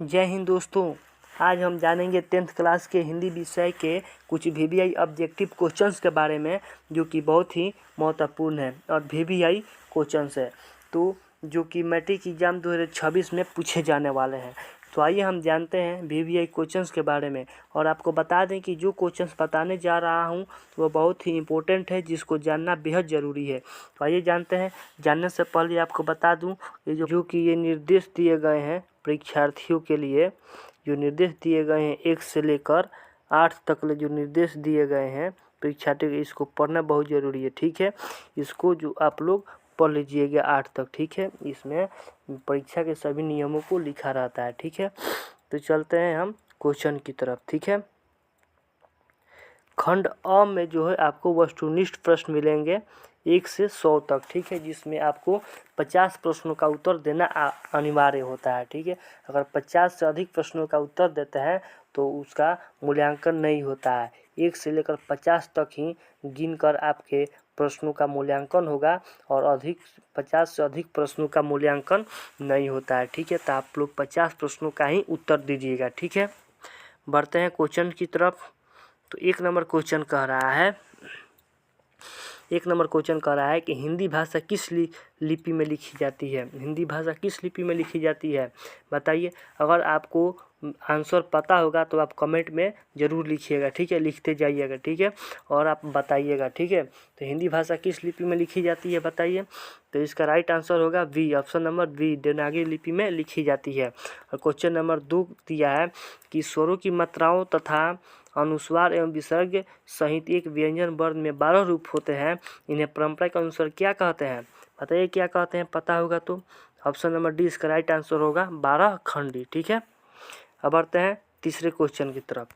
जय हिंद दोस्तों। आज हम जानेंगे 10th क्लास के हिंदी विषय के कुछ VVI ऑब्जेक्टिव क्वेश्चंस के बारे में, जो कि बहुत ही महत्वपूर्ण है और VVI क्वेश्चंस है तो जो कि मैट्रिक एग्जाम 2026 में पूछे जाने वाले हैं। तो आइए हम जानते हैं VVI क्वेश्चंस के बारे में। और आपको बता दें कि जो क्वेश्चंस बताने जा रहा हूं वो बहुत ही इम्पोर्टेंट है, जिसको जानना बेहद ज़रूरी है। तो आइए जानते हैं। जानने से पहले आपको बता दूं ये निर्देश दिए गए हैं परीक्षार्थियों के लिए। जो निर्देश दिए गए हैं 1 से लेकर 8 तक जो निर्देश दिए गए हैं परीक्षार्थियों, इसको पढ़ना बहुत ज़रूरी है। ठीक है, इसको जो आप लोग पढ़ लीजिएगा 8 तक। ठीक है, इसमें परीक्षा के सभी नियमों को लिखा रहता है। ठीक है, तो चलते हैं हम क्वेश्चन की तरफ। ठीक है, खंड अ में जो है आपको वस्तुनिष्ठ प्रश्न मिलेंगे 1 से 100 तक। ठीक है, जिसमें आपको 50 प्रश्नों का उत्तर देना अनिवार्य होता है। ठीक है, अगर 50 से अधिक प्रश्नों का उत्तर देते हैं तो उसका मूल्यांकन नहीं होता है। 1 से लेकर 50 तक ही गिनकर आपके प्रश्नों का मूल्यांकन होगा और 50 से अधिक प्रश्नों का मूल्यांकन नहीं होता है। ठीक है, तो आप लोग 50 प्रश्नों का ही उत्तर दीजिएगा। ठीक है, बढ़ते हैं क्वेश्चन की तरफ। तो 1 नंबर क्वेश्चन कह रहा है कि हिंदी भाषा किस लिपि में लिखी जाती है। हिंदी भाषा किस लिपि में लिखी जाती है बताइए। अगर आपको आंसर पता होगा तो आप कमेंट में ज़रूर लिखिएगा। ठीक है, लिखते जाइएगा। ठीक है, और आप बताइएगा। ठीक है, तो हिंदी भाषा किस लिपि में लिखी जाती है बताइए। तो इसका राइट आंसर होगा B, option number B, Devanagari लिपि में लिखी जाती है। और क्वेश्चन नंबर 2 दिया है कि स्वरों की मात्राओं तथा अनुस्वार एवं विसर्ग सहित एक व्यंजन वर्ण में 12 रूप होते हैं। इन्हें परंपरा के अनुसार क्या कहते हैं बताइए। क्या कहते हैं, पता होगा तो ऑप्शन नंबर डी इसका राइट आंसर होगा 12 खंडी। ठीक है, अब बढ़ते हैं तीसरे क्वेश्चन की तरफ।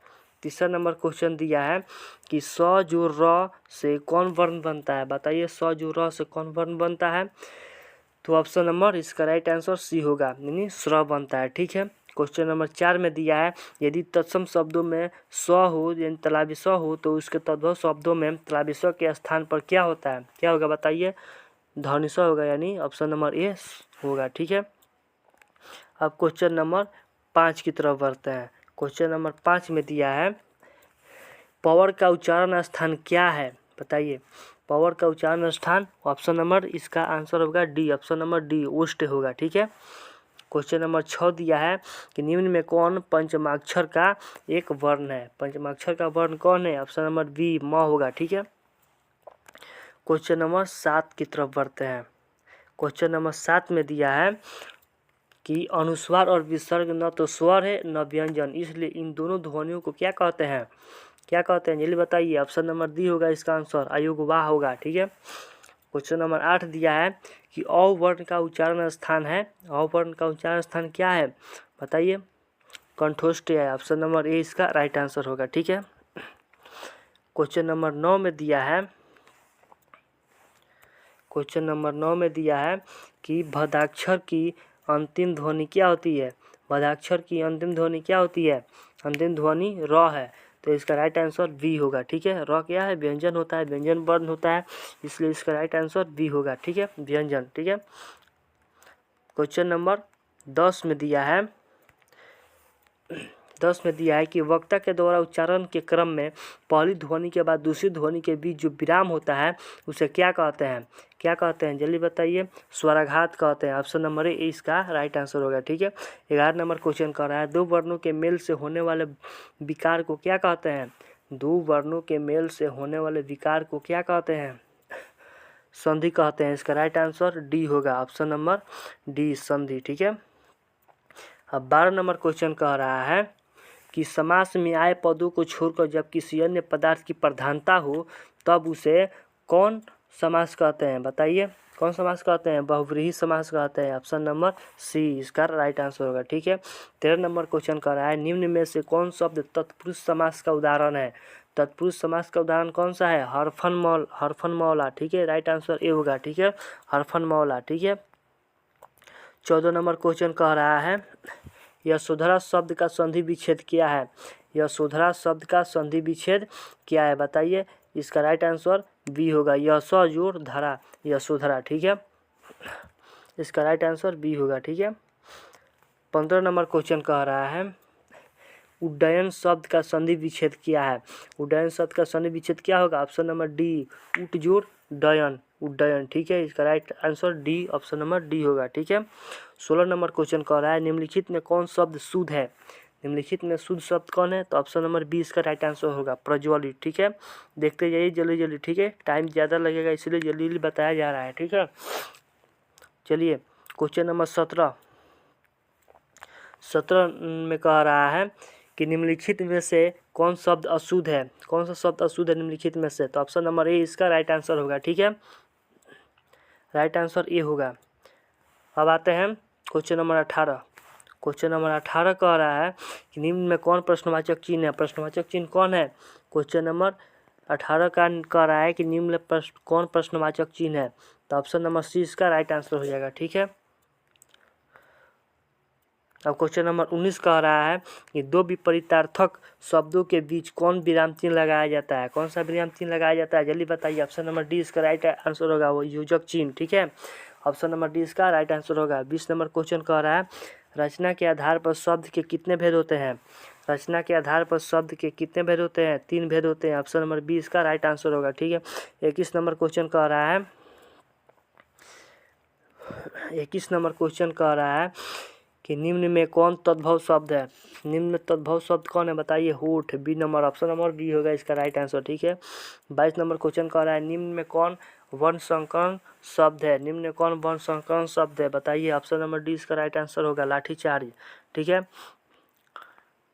तीसरा नंबर क्वेश्चन दिया है कि स जो र से कौन वर्ण बनता है बताइए। स जो र से कौन वर्ण बनता है, तो ऑप्शन नंबर इसका राइट आंसर सी होगा, यानी स्र बनता है। ठीक है, क्वेश्चन नंबर 4 में दिया है यदि तत्सम शब्दों में स हो, यानी तलाबी स हो, तो उसके तद्भव शब्दों में तलाबी स के स्थान पर क्या होता है, क्या होगा बताइए। ध्वनि स होगा, यानी ऑप्शन नंबर ए होगा। ठीक है, अब क्वेश्चन नंबर 5 की तरफ बढ़ते हैं। क्वेश्चन नंबर 5 में दिया है पवर का उच्चारण स्थान क्या है बताइए। पवर का उच्चारण स्थान, ऑप्शन नंबर इसका आंसर होगा डी, ऑप्शन नंबर डी, ओष्ठ होगा। ठीक है, क्वेश्चन नंबर 6 दिया है कि निम्न में कौन पंचमाक्षर का एक वर्ण है। पंचमाक्षर का वर्ण कौन है, ऑप्शन नंबर बी, म होगा। ठीक है, क्वेश्चन नंबर 7 की तरफ बढ़ते हैं। क्वेश्चन नंबर 7 में दिया है कि अनुस्वार और विसर्ग न तो स्वर है न व्यंजन, इसलिए इन दोनों ध्वनियों को क्या कहते हैं, क्या कहते हैं जल्दी बताइए। ऑप्शन नंबर डी होगा इसका आंसर, अयोगवा होगा। ठीक है, क्वेश्चन नंबर 8 दिया है कि अ वर्ण का उच्चारण स्थान है। अ वर्ण का उच्चारण स्थान क्या है बताइए। कंठोष्ठ है, ऑप्शन नंबर ए इसका राइट आंसर होगा। ठीक है, क्वेश्चन नंबर 9 में दिया है, क्वेश्चन नंबर 9 में दिया है कि भदाक्षर की अंतिम ध्वनि क्या होती है। भदाक्षर की अंतिम ध्वनि क्या होती है, अंतिम ध्वनि र है, तो इसका राइट आंसर बी होगा। ठीक है, र क्या है, व्यंजन होता है, व्यंजन वर्ण होता है, इसलिए इसका राइट आंसर बी होगा। ठीक है, व्यंजन। ठीक है, क्वेश्चन नंबर 10 में दिया है, 10 में दिया है कि वक्ता के द्वारा उच्चारण के क्रम में पहली ध्वनि के बाद दूसरी ध्वनि के बीच जो विराम होता है उसे क्या कहते हैं, क्या कहते हैं जल्दी बताइए। स्वराघात कहते हैं, ऑप्शन नंबर ए इसका राइट आंसर होगा। ठीक है, 11 नंबर क्वेश्चन कर रहा है दो वर्णों के मेल से होने वाले विकार को क्या कहते हैं। दो वर्णों के मेल से होने वाले विकार को क्या कहते हैं, संधि कहते हैं। इसका राइट आंसर डी होगा, ऑप्शन नंबर डी, संधि। ठीक है, अब 12 नंबर क्वेश्चन कह रहा है कि समास में आए पदों को छोड़कर जब किसी अन्य पदार्थ की प्रधानता हो तब उसे कौन समास कहते हैं बताइए। कौन समास कहते हैं, बहुव्रीहि समास कहते हैं, ऑप्शन नंबर सी इसका राइट आंसर होगा। ठीक है, 13 नंबर क्वेश्चन कर रहा है निम्न में से कौन शब्द तत्पुरुष समास का उदाहरण है। तत्पुरुष समास का उदाहरण कौन सा है, हरफन मौला। ठीक है, राइट आंसर ए होगा। ठीक है, हरफन मौला। ठीक है, 14 नंबर क्वेश्चन कह रहा है यशोधरा शब्द का संधि विच्छेद क्या है। यशोधरा शब्द का संधि विच्छेद क्या है बताइए। इसका राइट आंसर बी होगा, यश जोड़ धरा, यशोधरा। ठीक है, इसका राइट आंसर बी होगा। ठीक है, 15 नंबर क्वेश्चन कह रहा है उड्डयन शब्द का संधि विच्छेद क्या है। उड्डयन शब्द का संधि विच्छेद क्या होगा? ऑप्शन नंबर डी, उट जोड़ डयन, उड्डयन। ठीक है, इसका right answer D, option number D होगा। ठीक है। 16 नंबर क्वेश्चन कह रहा है निम्नलिखित में कौन शब्द शुद्ध है। निम्नलिखित में शुद्ध शब्द कौन है? तो ऑप्शन नंबर बी इसका राइट आंसर होगा, प्रज्वलित। ठीक है, देखते जाइए जल्दी जल्दी। ठीक है, टाइम ज़्यादा लगेगा इसलिए जल्दी जल्दी बताया जा रहा है। ठीक है, चलिए क्वेश्चन नंबर 17 में कह रहा है कि निम्नलिखित में से कौन शब्द अशुद्ध है। कौन सा शब्द अशुद्ध है निम्नलिखित में से? तो ऑप्शन नंबर ए इसका राइट आंसर होगा। ठीक है, राइट आंसर ए होगा। अब आते हैं क्वेश्चन नंबर 18। क्वेश्चन नंबर 18 कह रहा है कि निम्न में कौन प्रश्नवाचक चिन्ह है। प्रश्नवाचक चिन्ह कौन है? क्वेश्चन नंबर 18 का कह रहा है कि निम्न कौन प्रश्नवाचक चिन्ह है। तो ऑप्शन नंबर सी इसका राइट आंसर हो जाएगा। ठीक है। अब क्वेश्चन नंबर 19 कह रहा है कि दो विपरीतार्थक शब्दों के बीच कौन विराम चिन्ह लगाया जाता है। कौन सा विराम चिन्ह लगाया जाता है, जल्दी बताइए। ऑप्शन नंबर डी इसका राइट आंसर होगा, वो योजक चिन्ह। ठीक है, ऑप्शन नंबर डी इसका राइट आंसर होगा। 20 नंबर क्वेश्चन कह रहा है रचना के आधार पर शब्द के कितने भेद होते हैं। रचना के आधार पर शब्द के कितने भेद होते हैं? 3 भेद होते हैं। ऑप्शन नंबर बी इसका राइट आंसर होगा। ठीक है, 21 नंबर क्वेश्चन कह रहा है 21 नंबर क्वेश्चन कह रहा है कि निम्न में कौन तद्भव शब्द है। निम्न में तद्भव शब्द कौन है बताइए। होठ, B number, option number B होगा इसका राइट आंसर। ठीक है, 22 नंबर क्वेश्चन कह रहा है निम्न में कौन वर्ण संकरण शब्द है। निम्न में कौन वर्ण संकरण शब्द है बताइए। ऑप्शन नंबर डी इसका राइट आंसर होगा, लाठीचार्ज। ठीक है,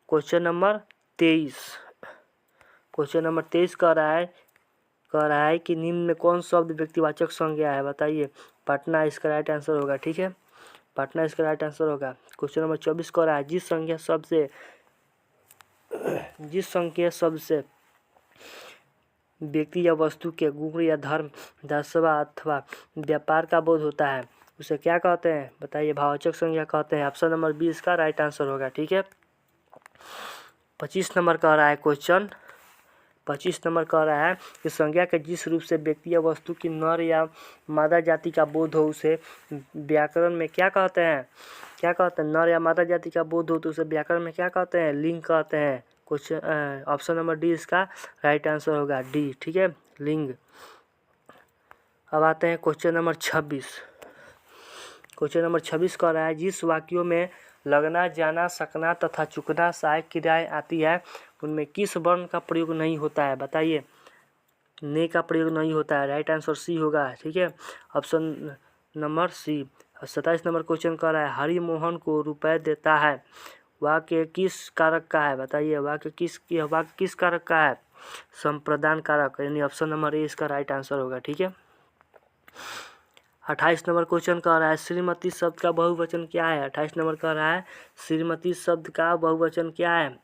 क्वेश्चन नंबर 23। क्वेश्चन नंबर 23 कह रहा है कि निम्न में कौन शब्द व्यक्तिवाचक संज्ञा है बताइए। पटना इसका राइट आंसर होगा। ठीक है, पटना इसका राइट आंसर होगा। क्वेश्चन नंबर 24 कह रहा है जिस संख्या शब्द से व्यक्ति या वस्तु के गुण या धर्म, दर्शवा अथवा व्यापार का बोध होता है उसे क्या कहते हैं बताइए। भाववाचक संज्ञा कहते हैं। ऑप्शन नंबर बी इसका राइट आंसर होगा। ठीक है, 25 नंबर कह रहा है क्वेश्चन 25 नंबर कह रहा है कि संज्ञा के जिस रूप से व्यक्ति या वस्तु की नर या मादा जाति का बोध हो उसे व्याकरण में क्या कहते हैं। क्या कहते हैं? नर या मादा जाति का बोध हो तो उसे व्याकरण में क्या कहते हैं? लिंग कहते हैं। क्वेश्चन ऑप्शन नंबर डी इसका राइट आंसर होगा, डी। ठीक है, लिंग। अब आते हैं क्वेश्चन नंबर 26। क्वेश्चन नंबर 26 कह रहा है जिस वाक्यों में लगना, जाना, सकना तथा चुकना सहायक क्रियाएं आती है उनमें किस वर्ण का प्रयोग नहीं होता है बताइए। ने का प्रयोग नहीं होता है, राइट आंसर सी होगा। ठीक है, option number C. 27 number question कह रहा है हरि मोहन को रुपए देता है वाक्य किस कारक का है बताइए। वाक्य किस कारक का है? संप्रदान कारक, यानी ऑप्शन नंबर ए इसका राइट आंसर होगा। ठीक है, 28 नंबर क्वेश्चन कह रहा है श्रीमती शब्द का बहुवचन क्या है। 28 नंबर कह रहा है श्रीमती शब्द का बहुवचन क्या है।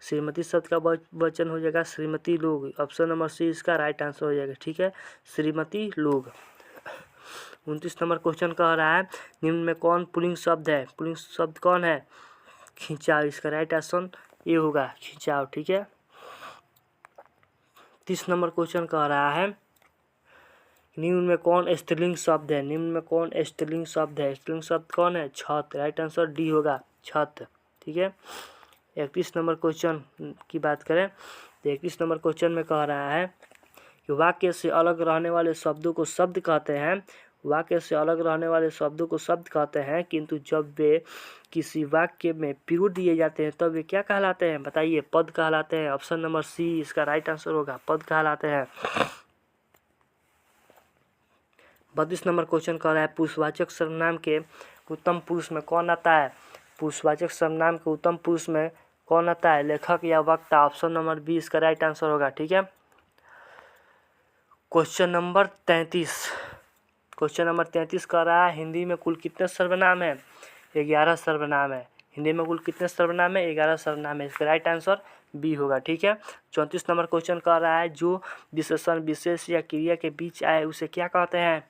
श्रीमती शब्द का बहुवचन हो जाएगा श्रीमती लोग, ऑप्शन नंबर सी इसका राइट आंसर हो जाएगा। ठीक है, श्रीमती लोग। 29 नंबर क्वेश्चन कह रहा है निम्न में कौन पुल्लिंग शब्द है। पुल्लिंग शब्द कौन है? खिंचाव, इसका राइट आंसर ये होगा, खिंचाव। ठीक है, 30 नंबर क्वेश्चन कह रहा है निम्न में कौन स्त्रीलिंग शब्द है। निम्न में कौन स्त्रीलिंग शब्द है? स्त्रीलिंग शब्द कौन है? छत, राइट आंसर डी होगा, छत। ठीक है, 31 नंबर क्वेश्चन की बात करें तो 31 नंबर क्वेश्चन में कह रहा है कि वाक्य से अलग रहने वाले शब्दों को शब्द कहते हैं। वाक्य से अलग रहने वाले शब्दों को शब्द कहते हैं किंतु जब वे किसी वाक्य में प्रयोग दिए जाते हैं तब वे क्या कहलाते हैं बताइए। पद कहलाते हैं। ऑप्शन नंबर सी इसका राइट आंसर होगा, पद कहलाते हैं। 32 नंबर क्वेश्चन कह रहा है पुरुषवाचक सर्वनाम के उत्तम पुरुष में कौन आता है। पुरुषवाचक सर्वनाम के उत्तम पुरुष में कौन आता है? लेखक या वक्ता, ऑप्शन नंबर बी इसका राइट आंसर होगा। ठीक है, क्वेश्चन नंबर 33। क्वेश्चन नंबर 33 कह रहा है हिंदी में कुल कितने सर्वनाम है? 11 सर्वनाम है। हिंदी में कुल कितने सर्वनाम है? 11 सर्वनाम है, इसका राइट आंसर बी होगा। ठीक है, 34 नंबर क्वेश्चन कह रहा है जो विशेषण विशेष या क्रिया के बीच आए उसे क्या कहते हैं।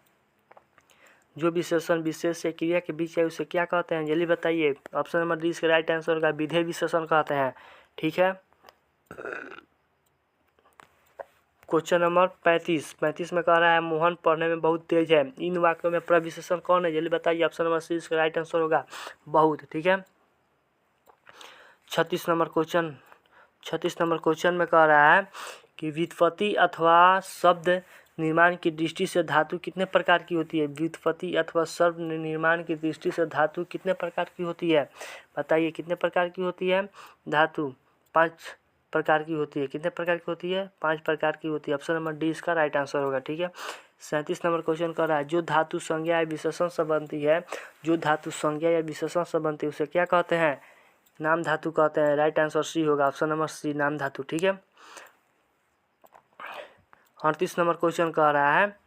जो विशेषण विशेष या क्रिया के बीच आए उसे क्या कहते हैं, जल्दी बताइए। ऑप्शन नंबर डी इसका राइट आंसर होगा, विधेय विशेषण कहते हैं। ठीक है, क्वेश्चन नंबर 35 में कह रहा है मोहन पढ़ने में बहुत तेज है। इन वाक्यों में प्रविशेषण कौन है, जल्दी बताइए। ऑप्शन नंबर सी इसका राइट आंसर होगा, बहुत। ठीक है, 36 नंबर क्वेश्चन में कह रहा है कि व्युत्पत्ति अथवा शब्द निर्माण की दृष्टि से धातु कितने प्रकार की होती है। व्युत्पत्ति अथवा शब्द निर्माण की दृष्टि से धातु कितने प्रकार की होती है, बताइए कितने प्रकार की होती है। धातु 5 प्रकार की होती है। कितने प्रकार की होती है, 5 प्रकार की होती है। ऑप्शन नंबर डी इसका राइट आंसर होगा। ठीक है। 37 नंबर क्वेश्चन कर रहा है जो धातु संज्ञा या विशेषण से बनती है, जो धातु संज्ञा या विशेषण से बनती है उसे क्या कहते हैं, नाम धातु कहते हैं। राइट आंसर सी होगा, ऑप्शन नंबर सी नाम धातु। ठीक है। 38 नंबर क्वेश्चन कह रहा है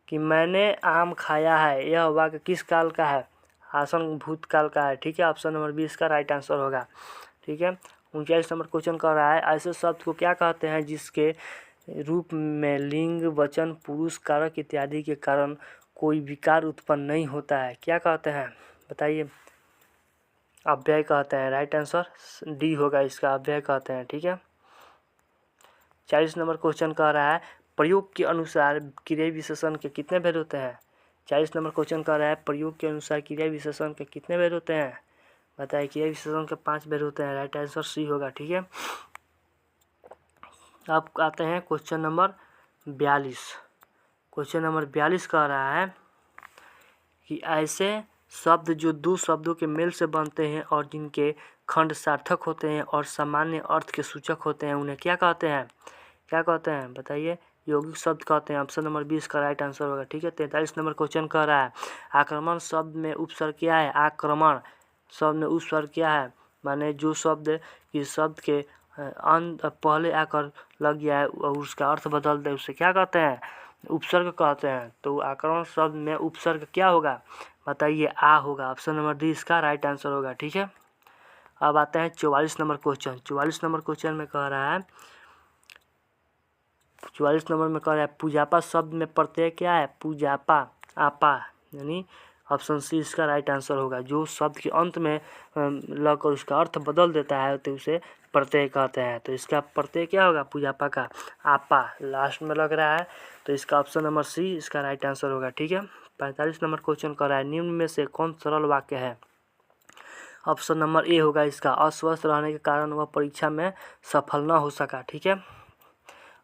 कि मैंने आम खाया है, यह वाक्य किस काल का है, आसन भूतकाल का है। ठीक है। ऑप्शन नंबर बी इसका राइट आंसर होगा। ठीक है। 39 नंबर क्वेश्चन कह रहा है ऐसे शब्द को क्या कहते हैं जिसके रूप में लिंग वचन पुरुष कारक इत्यादि के कारण कोई विकार उत्पन्न नहीं होता है, क्या कहते हैं, बताइए। अव्यय कहते हैं। राइट आंसर डी होगा इसका, अव्यय कहते हैं। ठीक है। 40 नंबर क्वेश्चन कह रहा है प्रयोग के अनुसार क्रिया विशेषण के कितने भेद होते हैं। 40 नंबर क्वेश्चन कह रहा है प्रयोग के अनुसार क्रिया विशेषण के कितने भेद होते हैं, बताइए। क्रिया विशेषण के 5 भेद होते हैं। राइट आंसर सी होगा। ठीक है। अब आते हैं क्वेश्चन नंबर 42। क्वेश्चन नंबर 42 कह रहा है कि ऐसे शब्द जो दो शब्दों के मेल से बनते हैं और जिनके खंड सार्थक होते हैं और सामान्य अर्थ के सूचक होते हैं उन्हें क्या कहते हैं, क्या कहते हैं, बताइए। यौगिक शब्द कहते हैं। ऑप्शन नंबर 20 का राइट आंसर होगा। ठीक है। 43 नंबर क्वेश्चन कह रहा है आक्रमण शब्द में उपसर्ग क्या है। आक्रमण शब्द में उपसर्ग क्या है, माने जो शब्द इस शब्द के पहले आकर लग गया है और उसका अर्थ बदल दे उसे क्या कहते हैं, उपसर्ग कहते हैं। तो आक्रमण शब्द में उपसर्ग क्या होगा, बताइए। आ होगा। ऑप्शन नंबर डी इसका राइट आंसर होगा। ठीक है। अब आते हैं 44 नंबर क्वेश्चन। 44 नंबर क्वेश्चन में कह रहा है 44 नंबर में कह रहा है पूजापा शब्द में प्रत्यय क्या है, पूजापा आपा, यानी ऑप्शन सी इसका राइट आंसर होगा। जो शब्द के अंत में लगकर उसका अर्थ बदल देता है तो उसे प्रत्यय कहते हैं। तो इसका प्रत्यय क्या होगा, पूजापा का आपा लास्ट में लग रहा है तो इसका ऑप्शन नंबर सी इसका राइट आंसर होगा। ठीक है। 45 नंबर क्वेश्चन कर रहा है निम्न में से कौन सरल वाक्य है। ऑप्शन नंबर ए होगा इसका, अस्वस्थ रहने के कारण वह परीक्षा में सफल न हो सका। ठीक है।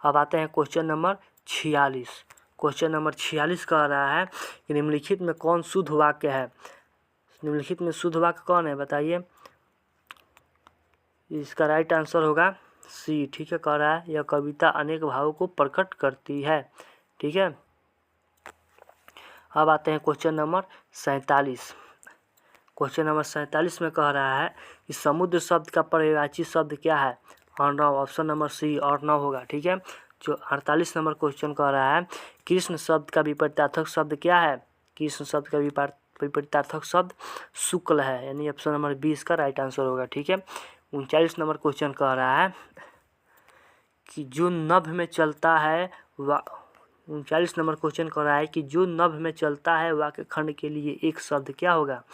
अब आते हैं क्वेश्चन नंबर 46। क्वेश्चन नंबर 46 कह रहा है कि निम्नलिखित में कौन शुद्ध वाक्य है। निम्नलिखित में शुद्ध वाक्य कौन है, बताइए। इसका राइट आंसर होगा सी। ठीक है। कह रहा है यह कविता अनेक भावों को प्रकट करती है। ठीक है। अब आते हैं क्वेश्चन नंबर 47। क्वेश्चन नंबर 47 में कह रहा है कि समुद्र शब्द का पर्यायवाची शब्द क्या है, Arnav. Option number C Arnav होगा। ठीक है। जो 48 नंबर क्वेश्चन कह रहा है कृष्ण शब्द का विपरीतार्थक शब्द क्या है। कृष्ण शब्द का विपरीतार्थक शब्द शुक्ल है, यानी ऑप्शन नंबर 20 का राइट आंसर होगा। ठीक है। 39 नंबर क्वेश्चन कह रहा है कि जो नभ में चलता है 39 नंबर क्वेश्चन कह रहा है कि जो नभ में चलता है वाक्य खंड के लिए एक शब्द क्या होगा।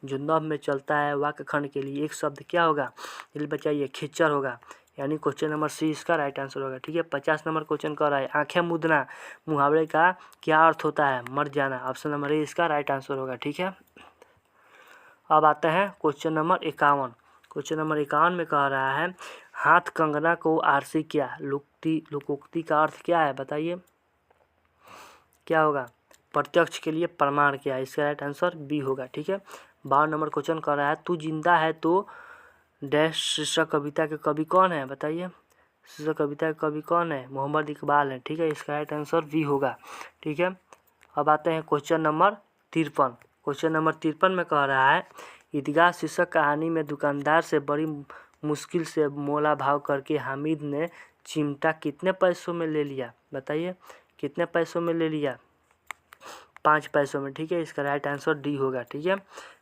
जो नभ में चलता है वाक्य खंड के लिए एक शब्द क्या होगा, जल्दी बताइए। खिच्चर होगा, यानी क्वेश्चन नंबर सी इसका राइट आंसर होगा। ठीक है। 50 नंबर क्वेश्चन कह रहा है आंखें मूंदना मुहावरे का क्या अर्थ होता है, मर जाना। ऑप्शन नंबर ए इसका राइट आंसर होगा। ठीक है। अब आते हैं क्वेश्चन नंबर 51। क्वेश्चन नंबर 51 में कह रहा है हाथ कंगना को आरसी क्या, लोकोक्ति का अर्थ क्या है, बताइए। क्या होगा, प्रत्यक्ष के लिए प्रमाण क्या है। इसका राइट आंसर बी होगा। ठीक है। 52 नंबर क्वेश्चन कर रहा है तू जिंदा है तो डैश शीर्षक कविता के कवि कौन है, बताइए। शीर्षक कविता के कवि कौन है, मोहम्मद इकबाल है। ठीक है। इसका राइट आंसर बी होगा। ठीक है। अब आते हैं क्वेश्चन नंबर 53। क्वेश्चन नंबर 53 में कह रहा है ईदगाह शीर्षक कहानी में दुकानदार से बड़ी मुश्किल से मोला भाव करके हामिद ने चिमटा कितने पैसों में ले लिया, बताइए। कितने पैसों में ले लिया, 5 पैसों में। ठीक है। इसका राइट आंसर डी होगा। ठीक है।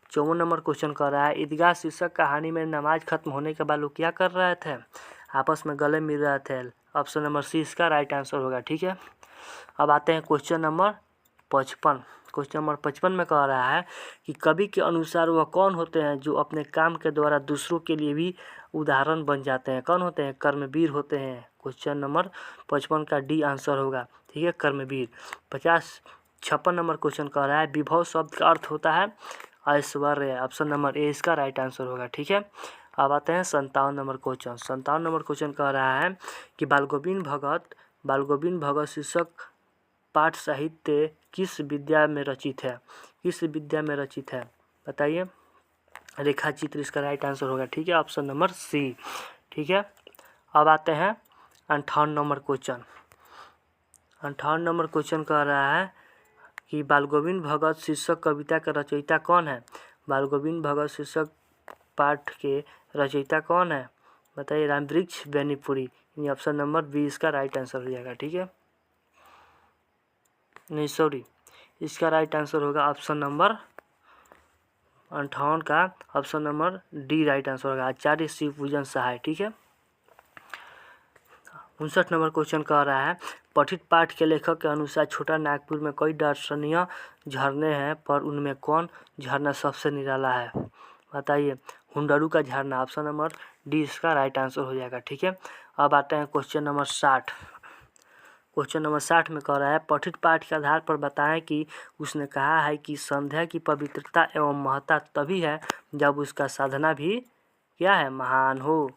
54 नंबर क्वेश्चन कर रहा है ईदगाह शीर्षक कहानी में नमाज खत्म होने के बाद लोग क्या कर रहे थे, आपस में गले मिल रहे थे। ऑप्शन नंबर सी इसका राइट आंसर होगा। ठीक है। अब आते हैं क्वेश्चन नंबर 55। क्वेश्चन नंबर 55 में कह रहा है कि कवि के अनुसार वह कौन होते हैं जो अपने काम के द्वारा दूसरों के लिए भी उदाहरण बन जाते हैं, कौन होते हैं, कर्मवीर होते हैं। क्वेश्चन नंबर 55 का डी आंसर होगा। ठीक है। कर्मवीर। 56 नंबर क्वेश्चन कह रहा है विभव शब्द का अर्थ होता है, ऐश्वर्य, ऑप्शन नंबर ए इसका राइट आंसर होगा। ठीक है, अब आते हैं 57 नंबर क्वेश्चन। 57 नंबर क्वेश्चन कह रहा है कि बाल गोविंद भगत शीर्षक पाठ साहित्य किस विद्या में रचित है? किस विद्या में रचित है बताइए? रेखा चित्र इसका राइट आंसर होगा। ठीक है, ऑप्शन नंबर सी। ठीक है, अब आते हैं 58 नंबर क्वेश्चन। 58 नंबर क्वेश्चन कह रहा है कि बाल गोविंद भगत शीर्षक कविता का रचयिता कौन है? बाल गोविंद भगत शीर्षक पाठ के रचयिता कौन है बताइए? रामवृक्ष बेनीपुरी, यानी ऑप्शन नंबर बी इसका राइट आंसर हो जाएगा। ठीक है, नहीं सॉरी, इसका राइट आंसर होगा ऑप्शन नंबर 58 का option number D right answer होगा, आचार्य शिवपूजन सहाय। ठीक है, 59 नंबर क्वेश्चन कह रहा है पठित पाठ के लेखक के अनुसार छोटा नागपुर में कई दर्शनीय झरने हैं, पर उनमें कौन झरना सबसे निराला है बताइए? हुंडरू का झरना, ऑप्शन नंबर डी इसका राइट आंसर हो जाएगा। ठीक है, अब आते हैं क्वेश्चन नंबर 60। क्वेश्चन नंबर 60 में कह रहा है पठित पाठ के आधार पर बताएं कि उसने कहा है कि संध्या की पवित्रता एवं महत्ता तभी है जब उसका साधना भी क्या है? महान हो।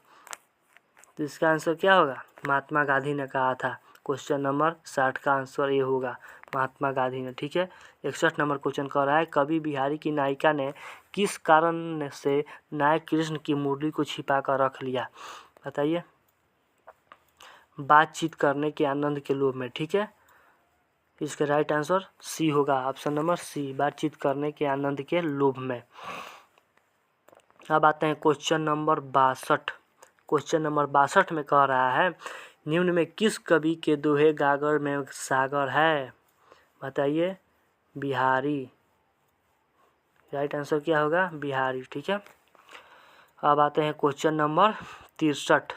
तो इसका आंसर क्या होगा? महात्मा गांधी ने कहा था। क्वेश्चन नंबर 60 का आंसर ये होगा, महात्मा गांधी ने। ठीक है, 61 नंबर क्वेश्चन कह रहा है कवि बिहारी की नायिका ने किस कारण से नायक कृष्ण की मुरली को छिपा कर रख लिया बताइए? बातचीत करने के आनंद के लोभ में। ठीक है, इसका राइट आंसर सी होगा, ऑप्शन नंबर सी, बातचीत करने के आनंद के लोभ में। अब आते हैं क्वेश्चन नंबर 62। क्वेश्चन नंबर 62 में कह रहा है निम्न में किस कवि के दोहे गागर में सागर है बताइए? बिहारी, राइट आंसर क्या होगा? बिहारी। ठीक है, अब आते हैं क्वेश्चन नंबर 63।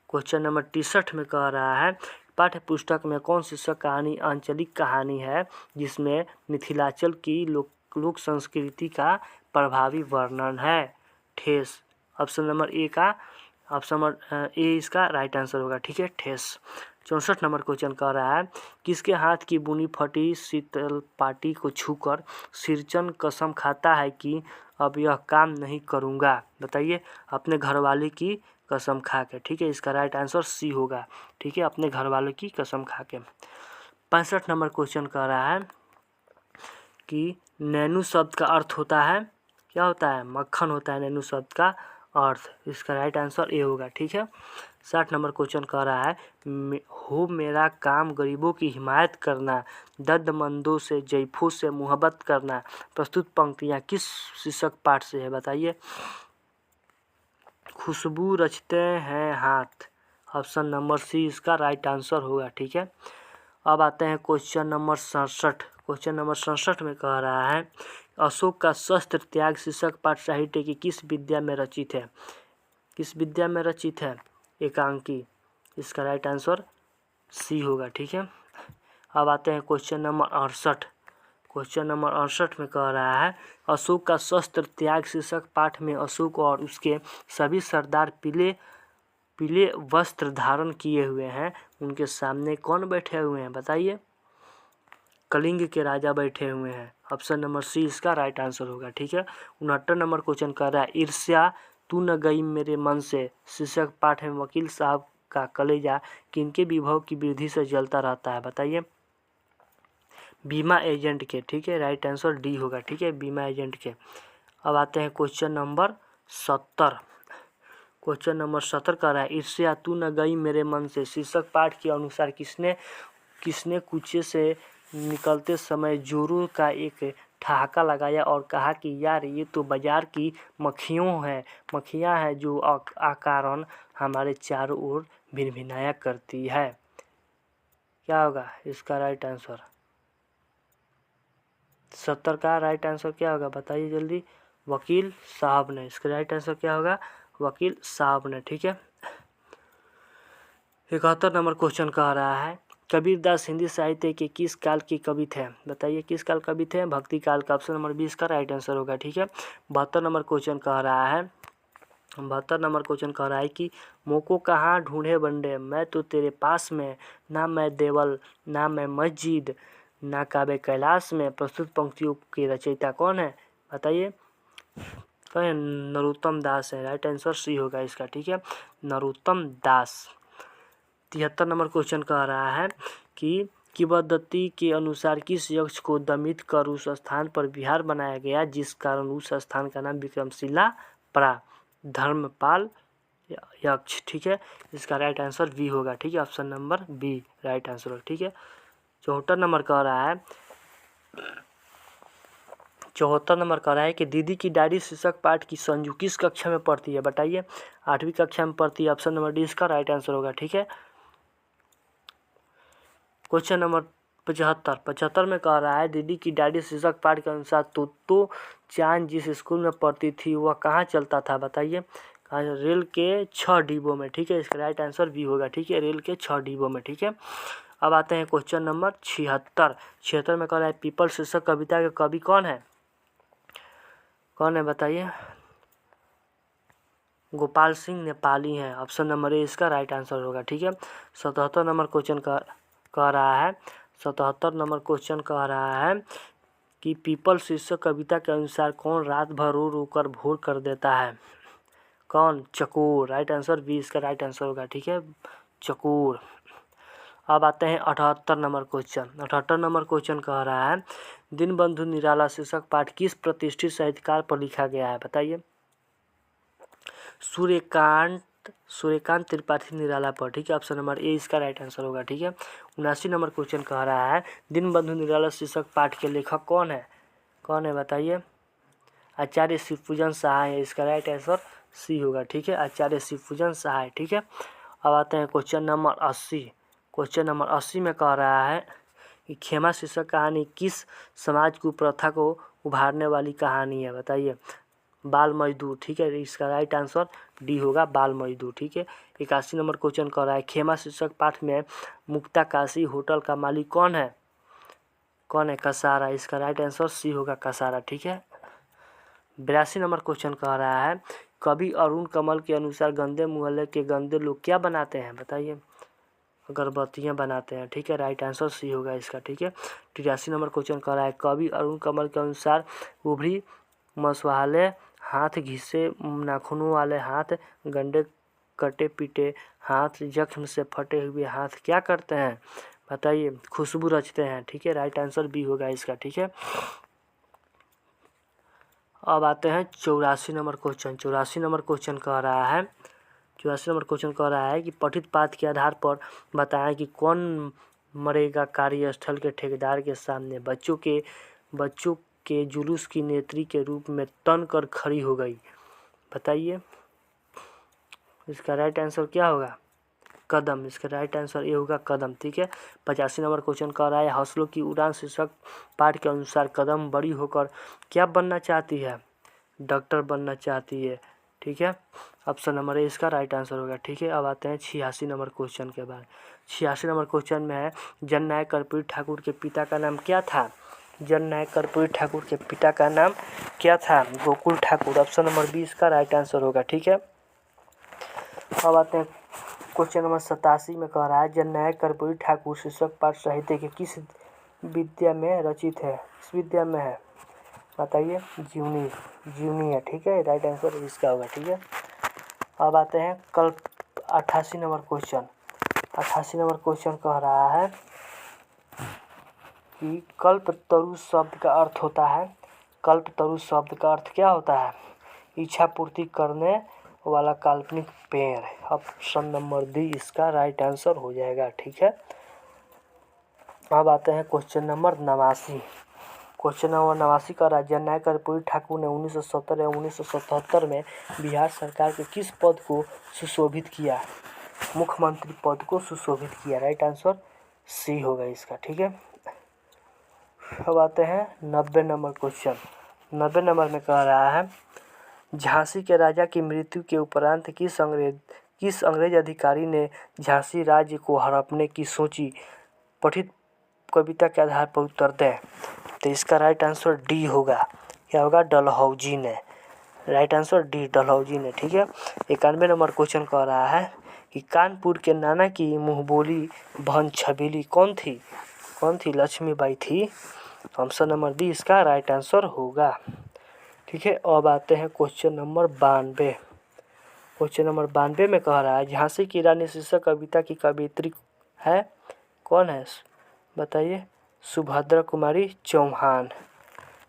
क्वेश्चन नंबर 63 में कह रहा है पाठ्य पुस्तक में कौन शीर्षक कहानी आंचलिक कहानी है जिसमें मिथिलांचल की लोक संस्कृति का प्रभावी वर्णन है? ठेस, ऑप्शन नंबर ए का ऑप्शन नंबर ए इसका राइट आंसर होगा। ठीक है, ठेस। 64 नंबर क्वेश्चन कह रहा है किसके हाथ की बुनी फटी शीतल पाटी को छूकर सिरचन कसम खाता है कि अब यह काम नहीं करूँगा बताइए? अपने घरवाले की कसम खा के। ठीक है, इसका राइट आंसर सी होगा। ठीक है, अपने घर वालों की कसम खा के। 65 नंबर क्वेश्चन कह रहा है कि नैनू शब्द का अर्थ होता है क्या होता है? मक्खन होता है नैनू शब्द का अर्थ, इसका राइट आंसर ए होगा। ठीक है, 60 नंबर क्वेश्चन कह रहा है हो मेरा काम गरीबों की हिमायत करना, दर्दमंदों से जैफों से मोहब्बत करना। प्रस्तुत पंक्तियाँ किस शीर्षक पाठ से है बताइए? खुशबू रचते हैं हाथ, ऑप्शन नंबर सी इसका राइट आंसर होगा। ठीक है, अब आते हैं क्वेश्चन नंबर 67। क्वेश्चन नंबर 67 में कह रहा है अशोक का शस्त्र त्याग शीर्षक पाठ साहित्य की किस विद्या में रचित है? किस विद्या में रचित है? एकांकी, इसका राइट आंसर सी होगा। ठीक है, अब आते हैं क्वेश्चन नंबर 68। क्वेश्चन नंबर 68 में कह रहा है अशोक का शस्त्र त्याग शीर्षक पाठ में अशोक और उसके सभी सरदार पीले वस्त्र धारण किए हुए हैं, उनके सामने कौन बैठे हुए हैं बताइए? कलिंग के राजा बैठे हुए हैं, ऑप्शन नंबर सी इसका राइट आंसर होगा। ठीक है, 69 नंबर क्वेश्चन कर रहा है ईर्ष्या तू न गई मेरे मन से शीर्षक पाठ में वकील साहब का कलेजा किनके विभव की वृद्धि से जलता रहता है बताइए? बीमा एजेंट के। ठीक है, राइट आंसर डी होगा। ठीक है, बीमा एजेंट के। अब आते हैं क्वेश्चन नंबर 70। क्वेश्चन नंबर 70 कह रहा है ईर्ष्या तू न गई मेरे मन से शीर्षक पाठ के अनुसार किसने कुचे से निकलते समय जोरों का एक ठहाका लगाया और कहा कि यार ये तो बाजार की मक्खियाँ हैं जो अकारण हमारे चारों ओर भिनभिनाया करती है। क्या होगा इसका राइट आंसर? 70 का राइट आंसर क्या होगा बताइए जल्दी? वकील साहब ने। इसका राइट आंसर क्या होगा? वकील साहब ने। ठीक है, 71 नंबर क्वेश्चन कह रहा है कबीरदास हिंदी साहित्य के किस काल के कवि थे बताइए? किस काल कवि थे? भक्ति काल का, ऑप्शन नंबर 20 का राइट आंसर होगा। ठीक है, 72 नंबर क्वेश्चन कह रहा है 72 नंबर क्वेश्चन कह रहा है कि मोको कहाँ ढूंढे बंडे, मैं तो तेरे पास में, ना मैं देवल ना मैं मस्जिद ना काबे कैलाश में। प्रस्तुत पंक्तियों के रचयिता कौन है बताइए, कौन है? नरोत्तम दास है। राइट आंसर सी होगा इसका, ठीक है, नरोत्तम दास। 73 नंबर क्वेश्चन कह रहा है कि किंवदंती के अनुसार किस यक्ष को दमित कर उस स्थान पर विहार बनाया गया जिस कारण उस स्थान का नाम विक्रमशिला पड़ा? धर्मपाल यक्ष, ठीक है, इसका राइट आंसर बी होगा, ठीक है, option number B right answer होगा, ठीक है। 74 नंबर कह रहा है 74 नंबर कह रहा है कि दीदी की डायरी शीर्षक पाठ की संजू किस कक्षा में पढ़ती है? बताइए, 8वीं कक्षा में पढ़ती है, ऑप्शन नंबर डी इसका राइट आंसर होगा, ठीक है। क्वेश्चन नंबर 75 में कह रहा है दीदी की डायरी शीर्षक पाठ के अनुसार तो चांद जिस स्कूल में पढ़ती थी वह कहाँ चलता था? बताइए, कहाँ? रेल के 6 डिब्बों में, ठीक है, इसका राइट आंसर बी होगा, ठीक है, रेल के 6 डिब्बों में, ठीक है। अब आते हैं क्वेश्चन नंबर 76 में कह रहा है पीपल शीर्षक कविता के कवि कौन है? कौन है बताइए? गोपाल सिंह नेपाली हैं, ऑप्शन नंबर ए इसका राइट आंसर होगा, ठीक है। 77 नंबर क्वेश्चन कह रहा है 77 नंबर क्वेश्चन कह रहा है कि पीपल शीर्षक कविता के अनुसार कौन रात भर रो रो कर भोर कर देता है? कौन? चकोर। राइट आंसर बी इसका राइट आंसर होगा, ठीक है, चकोर। अब आते हैं 78 नंबर क्वेश्चन। 78 नंबर क्वेश्चन कह रहा है दीनबंधु निराला शीर्षक पाठ किस प्रतिष्ठित साहित्यकार पर लिखा गया है? बताइए, सूर्यकांत त्रिपाठी निराला पर, ठीक है, ऑप्शन नंबर ए इसका राइट आंसर होगा, ठीक है। 79 नंबर क्वेश्चन कह रहा है दीनबंधु निराला शीर्षक पाठ के लेखक कौन है? कौन है बताइए? आचार्य शिवपूजन सहाय है, इसका राइट आंसर सी होगा, ठीक है, आचार्य शिवपूजन सहाय, ठीक है। अब आते हैं क्वेश्चन नंबर 80। क्वेश्चन नंबर 80 में कह रहा है कि खेमा शीर्षक कहानी किस समाज कुप्रथा को उभारने वाली कहानी है? बताइए, बाल मजदूर, ठीक है, इसका राइट आंसर डी होगा, बाल मजदूर, ठीक है। 81 नंबर क्वेश्चन कह रहा है खेमा शीर्षक पाठ में मुक्ता काशी होटल का मालिक कौन है? कौन है? कसारा, इसका राइट आंसर सी होगा, कसारा, ठीक है। 82 नंबर क्वेश्चन कह रहा है कवि अरुण कमल के अनुसार गंदे मोहल्ले के गंदे लोग क्या बनाते हैं? बताइए, अगरबत्तियाँ बनाते हैं, ठीक है, राइट आंसर सी होगा इसका, ठीक है। 83 नंबर क्वेश्चन कह रहा है कवि अरुण कमल के अनुसार उभरी मसवाले हाथ, घिसे नाखूनों वाले हाथ, गंदे कटे पीटे हाथ, जख्म से फटे हुए हाथ क्या करते हैं? बताइए, खुशबू रचते हैं, ठीक है, राइट आंसर बी होगा इसका, ठीक है। अब आते हैं 84 नंबर क्वेश्चन। 84 नंबर क्वेश्चन कह रहा है 84 नंबर क्वेश्चन कह रहा है कि पठित पाठ के आधार पर बताएं कि कौन मरेगा कार्यस्थल के ठेकेदार के सामने बच्चों के जुलूस की नेत्री के रूप में तन कर खड़ी हो गई? बताइए, इसका राइट आंसर क्या होगा? कदम, इसका राइट आंसर ये होगा कदम, ठीक है। 85 नंबर क्वेश्चन कह रहा है हौसलों की उड़ान शीर्षक पाठ के अनुसार कदम बड़ी होकर क्या बनना चाहती है? डॉक्टर बनना चाहती है, ठीक है, ऑप्शन नंबर ए इसका राइट आंसर होगा, ठीक है। अब आते हैं 86 नंबर क्वेश्चन के बाद। 86 नंबर क्वेश्चन में है जननायक कर्पूरी ठाकुर के पिता का नाम क्या था? जननायक कर्पूरी ठाकुर के पिता का नाम क्या था? Gokul Thakur, option number B इसका राइट आंसर होगा, ठीक है। अब आते हैं क्वेश्चन नंबर 87 में कह रहा है जननायक कर्पूरी ठाकुर शीर्षक पाठ साहित्य के किस विद्या में रचित है? इस विद्या में है, बताइए, जीवनी है, ठीक है, राइट आंसर इसका होगा, ठीक है। अब आते हैं 88 नंबर क्वेश्चन। 88 नंबर क्वेश्चन कह रहा है कि कल्पतरु शब्द का अर्थ होता है, कल्पतरु शब्द का अर्थ क्या होता है? इच्छा पूर्ति करने वाला काल्पनिक पेड़, ऑप्शन नंबर डी इसका राइट आंसर हो जाएगा, ठीक है। अब आते हैं क्वेश्चन नंबर 89। क्वेश्चन नंबर 89 का जननायक कर्पूरी ठाकुर ने 1970 या 1977 में बिहार सरकार के किस पद को सुशोभित किया? मुख्यमंत्री पद को सुशोभित किया, राइट आंसर सी होगा इसका, ठीक है। अब आते हैं 90 नंबर क्वेश्चन। 90 नंबर में कह रहा है झांसी के राजा की मृत्यु के उपरांत किस अंग्रेज अधिकारी ने झांसी राज्य को हड़पने की सोची? पठित कविता के आधार पर उत्तर दें। तो इसका राइट आंसर डी होगा, क्या होगा? डलहौजी ने, राइट आंसर डी डलहौजी ने, ठीक है। 91 नंबर क्वेश्चन कह रहा है कि कानपुर के नाना की मुंहबोली बहन छबीली कौन थी? कौन थी? लक्ष्मीबाई थी, ऑप्शन नंबर डी इसका राइट आंसर होगा। ठीक है। अब आते हैं क्वेश्चन नंबर 92। क्वेश्चन नंबर 92 में कह रहा है झांसी की रानी शीर्षक कविता की कवयित्री है, कौन है बताइए? सुभद्रा कुमारी चौहान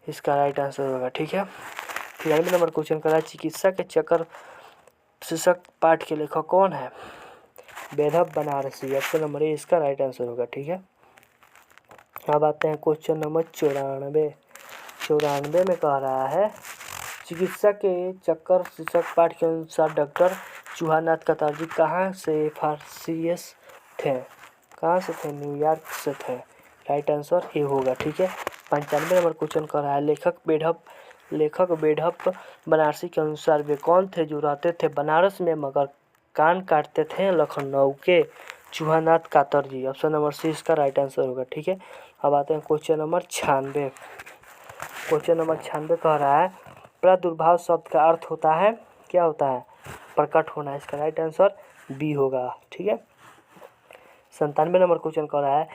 इसका राइट आंसर होगा। ठीक है। 93 नंबर क्वेश्चन कर रहा है चिकित्सा के चक्कर शीर्षक पाठ के लेखक कौन है? वैभव बनारसी, ऑप्शन नंबर ए इसका राइट आंसर होगा। ठीक है। अब आते हैं क्वेश्चन नंबर 94। 94 में कह रहा है चिकित्सा के चक्कर शीर्षक पाठ के अनुसार डॉक्टर चूहानाथ कतरजी कहाँ से फार्सियस थे? कहाँ से थे? न्यूयॉर्क से थे। राइट आंसर ए होगा। ठीक है। 95 नंबर क्वेश्चन कर रहा है लेखक बेढप बनारसी के अनुसार वे कौन थे जो रहते थे बनारस में मगर कान काटते थे लखनऊ के? चूहानाथ कातरजी, ऑप्शन नंबर सी इसका राइट आंसर होगा। ठीक है। अब आते हैं क्वेश्चन नंबर 96। क्वेश्चन नंबर 96 कह रहा है प्रादुर्भाव शब्द का अर्थ होता है, क्या होता है? प्रकट होना। इसका राइट आंसर बी होगा। ठीक है। 97 नंबर क्वेश्चन कह रहा है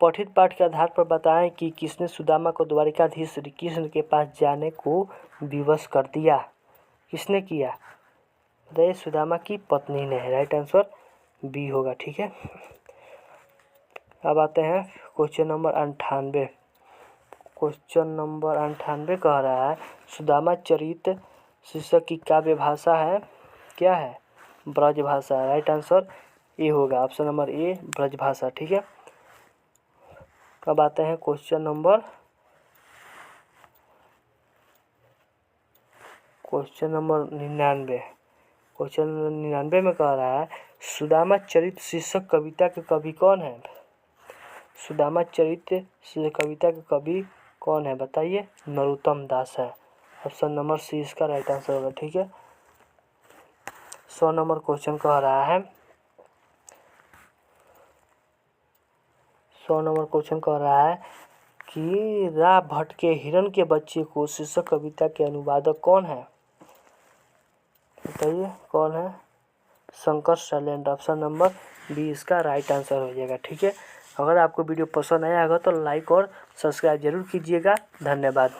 पठित पाठ के आधार पर बताएं कि किसने सुदामा को द्वारिकाधीश श्री कृष्ण के पास जाने को विवश कर दिया? किसने किया? बताइए। सुदामा की पत्नी ने। राइट आंसर बी होगा। ठीक है। अब आते हैं क्वेश्चन नंबर 98। क्वेश्चन नंबर 98 कह रहा है सुदामा चरित शीर्षक की काव्य भाषा है, क्या है? ब्रज भाषा। राइट आंसर ए होगा, ऑप्शन नंबर ए ब्रज भाषा। ठीक है। अब आते हैं क्वेश्चन नंबर 99। क्वेश्चन 99 में कह रहा है सुदामा चरित शीर्षक कविता के कवि कौन है? सुदामा चरित शीर्षक कविता के कवि कौन है बताइए? नरोत्तम दास है, ऑप्शन नंबर सी इसका राइट आंसर होगा। ठीक है। 100 नंबर क्वेश्चन कह रहा है 100 नंबर क्वेश्चन कह रहा है कि रा भट्ट के हिरण के बच्चे को शीर्षक कविता के अनुवादक कौन है? बताइए कौन है? Shankar Shailendra, option number B इसका राइट आंसर हो जाएगा। ठीक है। अगर आपको वीडियो पसंद आया होगा तो लाइक और सब्सक्राइब जरूर कीजिएगा। धन्यवाद।